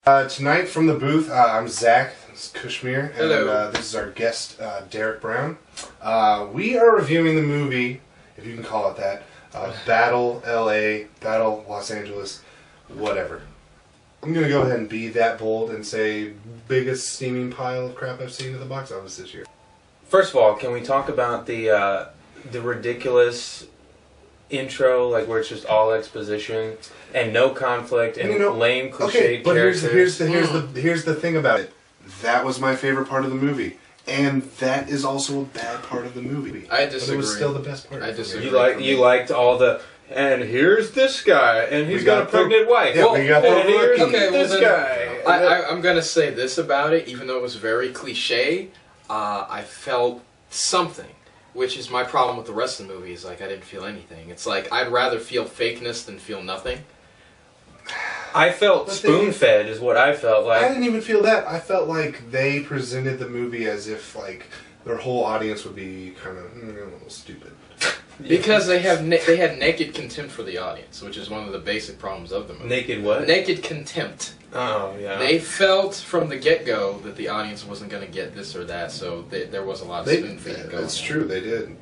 Tonight from the booth, I'm Zach, this is Kushmeer, and Hello. This is our guest, Derek Brown. We are reviewing the movie, if you can call it that, Battle LA, Battle Los Angeles, whatever. I'm going to go ahead and be that bold and say biggest steaming pile of crap I've seen at the box office this year. First of all, can we talk about the ridiculous intro, like where it's just all exposition and no conflict and lame cliche characters? Here's the thing about it. That was my favorite part of the movie, and that is also a bad part of the movie. I disagree. But it was still the best part. I disagree. You liked all the. And here's this guy, and he's got a pregnant wife. Yeah, we got the rookie. Okay, this guy. I'm gonna say this about it, even though it was very cliche. I felt something, which is my problem with the rest of the movie. Is like I didn't feel anything. It's like I'd rather feel fakeness than feel nothing. I felt spoon-fed, is what I felt like. I didn't even feel that. I felt like they presented the movie as if like their whole audience would be kind of a little stupid. Because they had naked contempt for the audience, which is one of the basic problems of the movie. Naked what? Naked contempt. Oh, yeah. They felt from the get-go that the audience wasn't going to get this or that, so there was a lot of spoon-feeding going on. That's true, they did.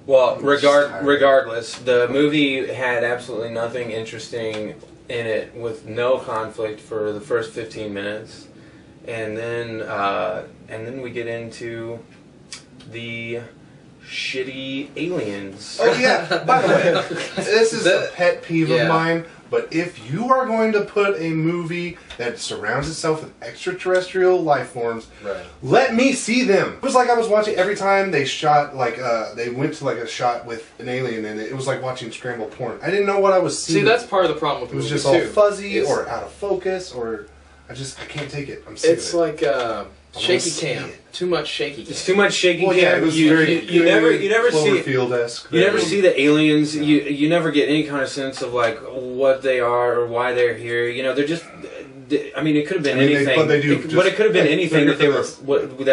Regardless, the movie had absolutely nothing interesting in it, with no conflict for the first 15 minutes, and then we get into the shitty aliens. Oh yeah, by the way, this is a pet peeve of mine, but if you are going to put a movie that surrounds itself with extraterrestrial life forms, let me see them. It was like I was watching every time they shot, like, they went to like a shot with an alien in it, it was like watching scrambled porn. I didn't know what I was seeing. See, that's part of the problem with the movie, too. It was just all fuzzy or out of focus, or I can't take it. I'm sick of it. It's like, shaky cam. Too much shaky cam. It's too much shaky cam. Yeah, it was you never see Cloverfield-esque. You never see the aliens. You never get any kind of sense of like what they are or why they're here. You know, they're just. I mean, it could have been anything. But it could have been anything that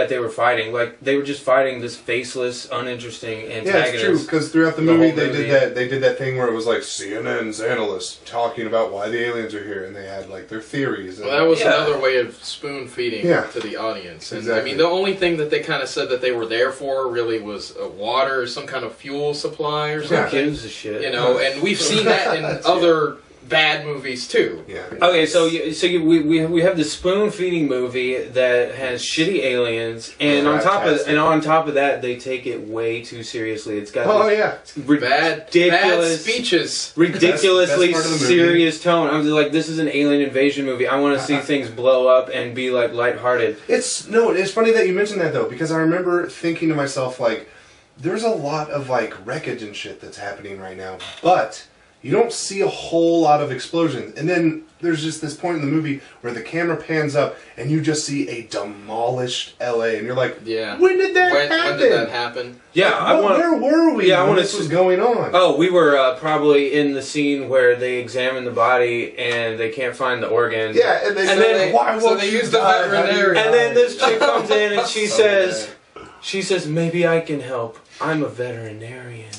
they were fighting. Like they were just fighting this faceless, uninteresting antagonist. Yeah, it's true. Because throughout the movie, they did that thing where it was like CNN's analysts talking about why the aliens are here, and they had like their theories. Well, that was another way of spoon feeding to the audience. And exactly. I mean, the only thing that they kind of said that they were there for really was water or some kind of fuel supply or something. Who gives a shit? You know, and we've seen that in other bad movies too. Yeah. Okay, we have the spoon feeding movie that has shitty aliens, and on top of that, they take it way too seriously. It's got bad speeches, ridiculously serious tone. I'm like, this is an alien invasion movie. I want to see things blow up and be like lighthearted. It's funny that you mentioned that though, because I remember thinking to myself like, there's a lot of like wreckage and shit that's happening right now, but you don't see a whole lot of explosions. And then there's just this point in the movie where the camera pans up and you just see a demolished LA. And you're like, when did that happen? When did that happen? Yeah, where were we when this was going on? Oh, we were probably in the scene where they examine the body and they can't find the organ. Yeah, and they use the veterinarian. And then this chick comes in and she says, maybe I can help. I'm a veterinarian.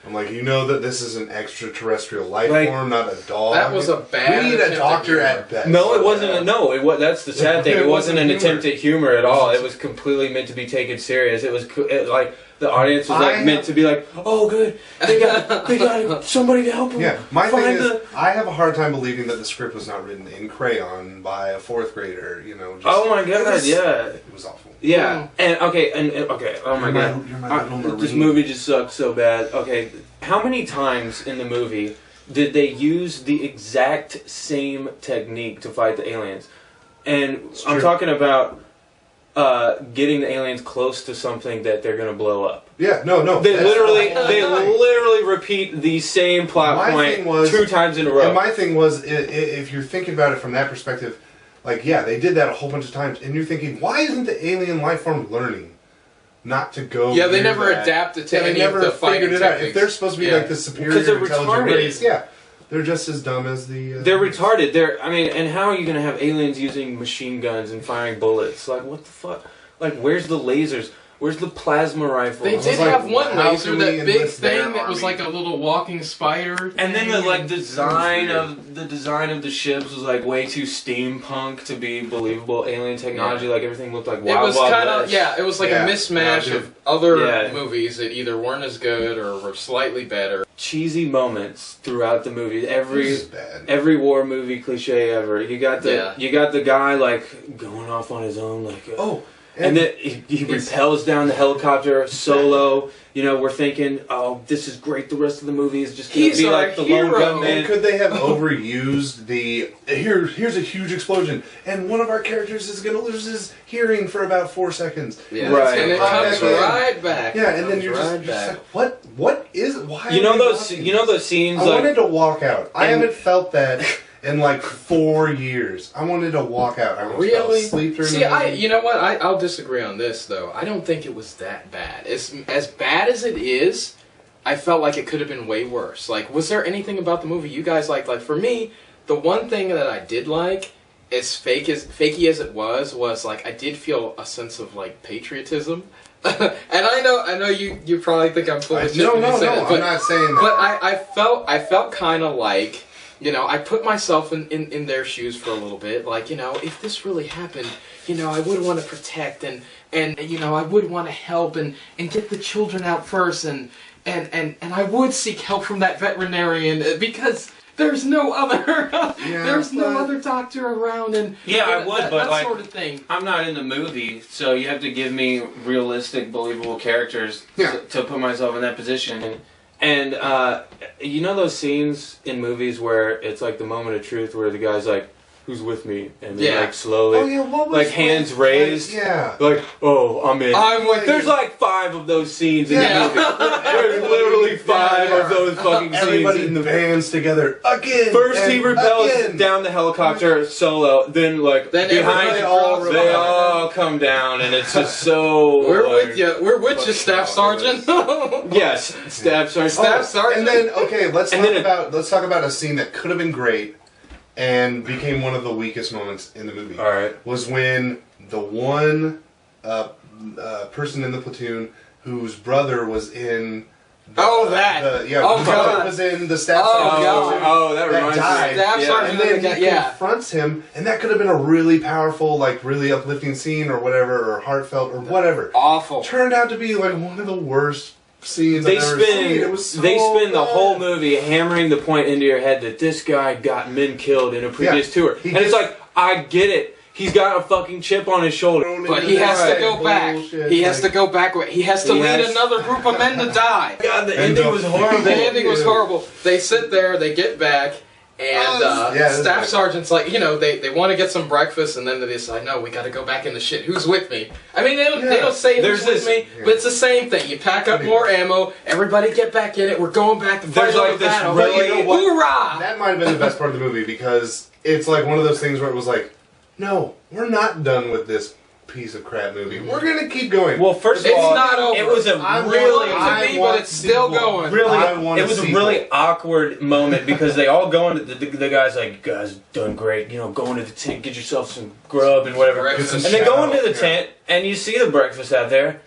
I'm like, you know that this is an extraterrestrial life form, not a dog. That was a bad. We need a doctor at best. No, it wasn't. That's the sad thing. It wasn't an attempt at humor at all. It was completely meant to be taken serious. It was like the audience was like meant to be like, oh, good, they got somebody to help them. Yeah, my thing is, I have a hard time believing that the script was not written in crayon by a fourth grader. You know. Oh my god, it was awful. Yeah, and okay. Oh my god, you're my little Marine. This movie just sucks so bad. Okay, how many times in the movie did they use the exact same technique to fight the aliens? And I'm talking about getting the aliens close to something that they're going to blow up. Yeah, no. They literally repeat the same plot point 2 times in a row. And my thing was, if you're thinking about it from that perspective, like, yeah, they did that a whole bunch of times, and you're thinking, why isn't the alien life form learning not to go? Yeah, they never adapted to any of the fighting techniques. If they're supposed to be like the superior intelligent race, they're just as dumb as the. They're retarded. And how are you going to have aliens using machine guns and firing bullets? Like, what the fuck? Like, where's the lasers? Where's the plasma rifle? They did like, have one how laser, can we that big enlist their thing that was army? like a little walking spider. And then the like design weird. of the ships was like way too steampunk to be believable alien technology. Like everything looked like It Wild was Wild kind of West. it was like Yeah. a mismatch Yeah, of other Yeah. movies that either weren't as good or were slightly better. Cheesy moments throughout the movie. This is bad. Every war movie cliche ever. You got Yeah. the guy like going off on his own like Oh, and then he repels down the helicopter solo. You know, we're thinking, oh, this is great. The rest of the movie is just going to He's be our like the lone hero. gunman. And could they have overused the here's a huge explosion and one of our characters is going to lose his hearing for about 4 seconds. Yeah. Right. And it Right. comes right back. Yeah, and then Comes you're right just back. like, what is why? You are know we those watching you know this? those scenes I like wanted to walk out. I And- haven't felt that in like 4 years. I wanted to walk out. I almost fell Really? asleep during See, the movie. you know what? I'll disagree on this though. I don't think it was that bad. As bad as it is, I felt like it could have been way worse. Like, was there anything about the movie you guys liked? Like, for me, the one thing that I did like, as fakey as it was like I did feel a sense of like patriotism. And I know you probably think I'm full of shit No, when you no, say no. that, I'm but not saying that. but I felt kind of like, you know, I put myself in their shoes for a little bit. Like, you know, if this really happened, you know, I would want to protect and you know, I would want to help and get the children out first and I would seek help from that veterinarian because there's no other there's no other doctor around and Yeah, I would, but that like sort of thing. I'm not in the movie, so you have to give me realistic, believable characters Yeah. to put myself in that position. And you know those scenes in movies where it's like the moment of truth where the guy's like, "Who's with me?" and then Yeah. like slowly, Oh yeah, what was like hands raised, yeah. like, "Oh, I'm in." I'm with There's like 5 of those scenes in Yeah. the movie. There's literally 5 Yeah. of those fucking scenes Everybody in the bands together again. First and he repels again. down the helicopter solo, then like Then behind everybody all they revive. all come down, and it's just so. We're like, with you. We're with you, Staff Sergeant. Yes, Staff Sergeant. Staff Sergeant. And then okay, let's And talk then about a scene that could have been great and became one of the weakest moments in the movie. All right. Was when the one person in the platoon whose brother was in. Oh, that. Oh Oh, brother God. was in the staff Oh, sergeant God. platoon Oh, that reminds died. me. Staff Yeah. Sergeant. And then he Yeah. confronts him, and that could have been a really powerful, like really uplifting scene, or whatever, or heartfelt, or whatever. Awful. Turned out to be like one of the worst scenes They I've ever seen. spend It was so they spend the bad. whole movie hammering the point into your head that this guy got men killed in a previous Yeah. tour, He and it's gets- like I get it. He's got a fucking chip on his shoulder. But he has to go back. Bullshit, He has to like- go back. He has to He lead has- another group of men to die. God, the And ending the- was horrible. The ending was Yeah. horrible. They sit there, they get back, and Yeah, that's Staff right. Sergeant's like, you know, they want to get some breakfast, and then they decide, no, we got to go back in the shit. Who's with me? I mean, they Yeah. don't say There's who's with this- me, yeah. but it's the same thing. You pack up more ammo, everybody get back in it, we're going back to fight There's over like this battle. really- But you know what? Hoorah! That might have been the best part of the movie because it's like one of those things where it was like, no, we're not done with this piece of crap movie. We're gonna keep going. Well, first of It's all, not over. it was a I really want it to be, but it's still going. really I want it a was a sequel. really awkward moment because they all go into the guy's like, you guys done great, you know, go into the tent, get yourself some grub and whatever, Breakfast. and they go into the Yeah. tent and you see the breakfast out there,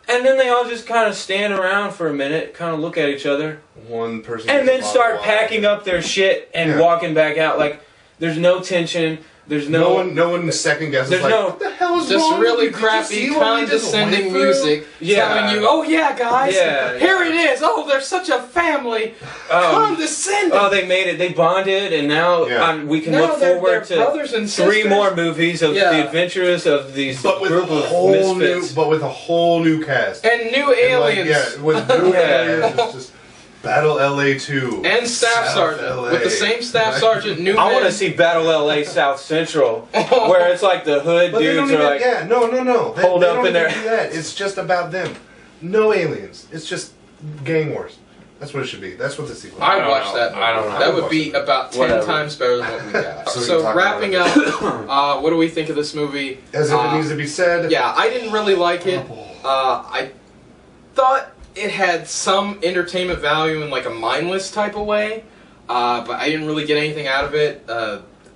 and then they all just kind of stand around for a minute, kind of look at each other, One person and gets a then bottle start of water. packing up their shit and Yeah. walking back out. Like there's no tension, there's No one second guesses. There's like, no- what the hell is Just wrong with really you? Did you crappy, see what we just condescending went through? music Yeah. telling you, oh yeah, guys, Yeah. here it is. Oh, they're such a family. Condescending. Oh, they made it. They bonded, and now Yeah. we can Now look they're forward to brothers and 3 sisters. more movies of Yeah. the adventures of these But with group a of whole misfits. new, but with a whole new cast. And new And, like, aliens. yeah, with new Yeah. aliens, it's just Battle LA 2. And Staff South Sergeant. LA. With the same Staff Sergeant, new I want to men. see Battle LA South Central, where it's like the hood But they don't dudes even, are like, yeah, no. They, Hold they up don't in even there. do that. It's just about them. No aliens. It's just gang wars. That's what it should be. That's what the sequel is. I'd don't watch know. that. I don't know. That would be about 10 Whatever. times better than what we got. So we So can talk wrapping about up, what do we think of this movie? As if it needs to be said. Yeah, I didn't really like it. I thought it had some entertainment value in like a mindless type of way, but I didn't really get anything out of it.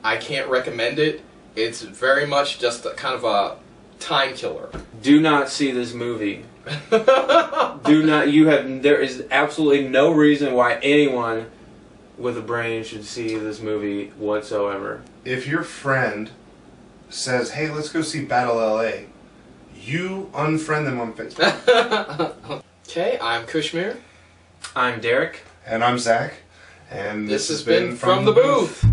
I can't recommend it. It's very much just a kind of a time killer. Do not see this movie. Do not. There is absolutely no reason why anyone with a brain should see this movie whatsoever. If your friend says, "Hey, let's go see Battle LA," you unfriend them on Facebook. Okay, I'm Kushmeer. I'm Derek. And I'm Zach. And This has been From the Booth.